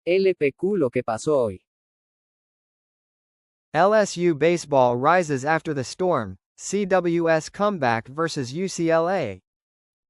LPQ lo que pasó hoy. LSU baseball rises after the storm, CWS comeback versus UCLA.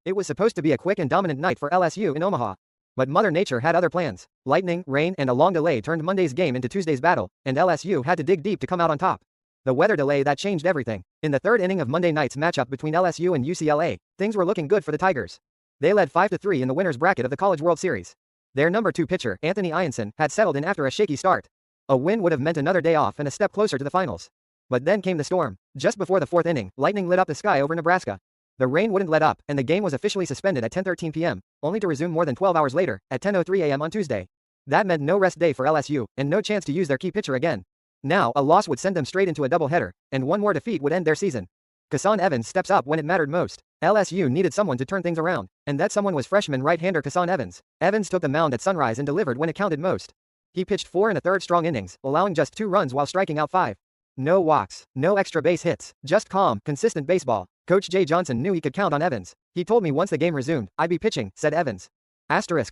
It was supposed to be a quick and dominant night for LSU in Omaha. But Mother Nature had other plans. Lightning, rain, and a long delay turned Monday's game into Tuesday's battle, and LSU had to dig deep to come out on top. The weather delay that changed everything. In the third inning of Monday night's matchup between LSU and UCLA, things were looking good for the Tigers. They led 5-3 in the winner's bracket of the College World Series. Their number 2 pitcher, Anthony Ianson, had settled in after a shaky start. A win would have meant another day off and a step closer to the finals. But then came the storm. Just before the fourth inning, lightning lit up the sky over Nebraska. The rain wouldn't let up, and the game was officially suspended at 10:13 p.m., only to resume more than 12 hours later, at 10:03 a.m. on Tuesday. That meant no rest day for LSU, and no chance to use their key pitcher again. Now, a loss would send them straight into a doubleheader, and one more defeat would end their season. Kassan Evans steps up when it mattered most. LSU needed someone to turn things around, and that someone was freshman right-hander Kassan Evans. Evans took the mound at Sunrise and delivered when it counted most. He pitched 4 1/3 strong innings, allowing just 2 runs while striking out 5. No walks, no extra base hits, just calm, consistent baseball. Coach Jay Johnson knew he could count on Evans. He told me once the game resumed, I'd be pitching, said Evans.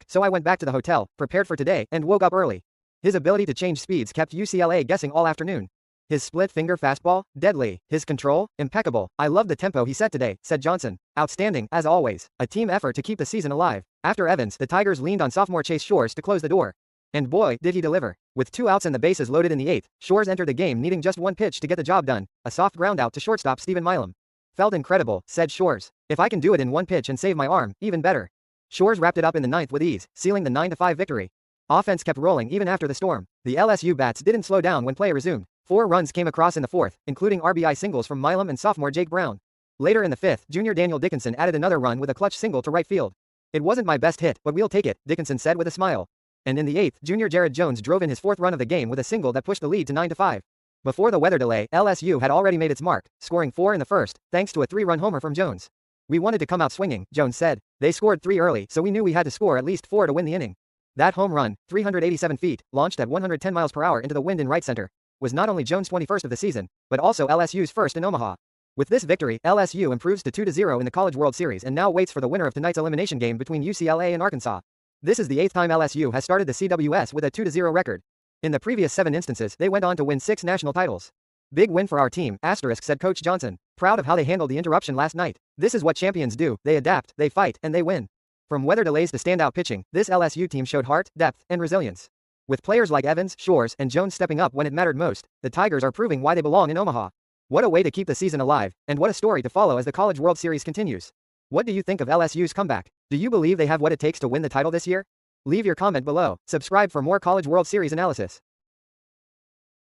So I went back to the hotel, prepared for today, and woke up early. His ability to change speeds kept UCLA guessing all afternoon. His split-finger fastball, deadly. His control, impeccable. I love the tempo he set today, said Johnson. Outstanding, as always. A team effort to keep the season alive. After Evans, the Tigers leaned on sophomore Chase Shores to close the door. And boy, did he deliver. With 2 outs and the bases loaded in the 8th, Shores entered the game needing just 1 pitch to get the job done, a soft ground out to shortstop Stephen Milam. Felt incredible, said Shores. If I can do it in 1 pitch and save my arm, even better. Shores wrapped it up in the 9th with ease, sealing the 9-5 victory. Offense kept rolling even after the storm. The LSU bats didn't slow down when play resumed. 4 runs came across in the 4th, including RBI singles from Milam and sophomore Jake Brown. Later in the 5th, junior Daniel Dickinson added another run with a clutch single to right field. It wasn't my best hit, but we'll take it, Dickinson said with a smile. And in the 8th, junior Jared Jones drove in his 4th run of the game with a single that pushed the lead to 9-5. Before the weather delay, LSU had already made its mark, scoring 4 in the 1st, thanks to a 3-run homer from Jones. We wanted to come out swinging, Jones said. They scored 3 early, so we knew we had to score at least 4 to win the inning. That home run, 387 feet, launched at 110 miles per hour into the wind in right center, was not only Jones' 21st of the season, but also LSU's first in Omaha. With this victory, LSU improves to 2-0 in the College World Series and now waits for the winner of tonight's elimination game between UCLA and Arkansas. This is the 8th time LSU has started the CWS with a 2-0 record. In the previous 7 instances, they went on to win 6 national titles. Big win for our team, said Coach Johnson, proud of how they handled the interruption last night. This is what champions do, they adapt, they fight, and they win. From weather delays to standout pitching, this LSU team showed heart, depth, and resilience. With players like Evans, Shores, and Jones stepping up when it mattered most, the Tigers are proving why they belong in Omaha. What a way to keep the season alive, and what a story to follow as the College World Series continues. What do you think of LSU's comeback? Do you believe they have what it takes to win the title this year? Leave your comment below. Subscribe for more College World Series analysis.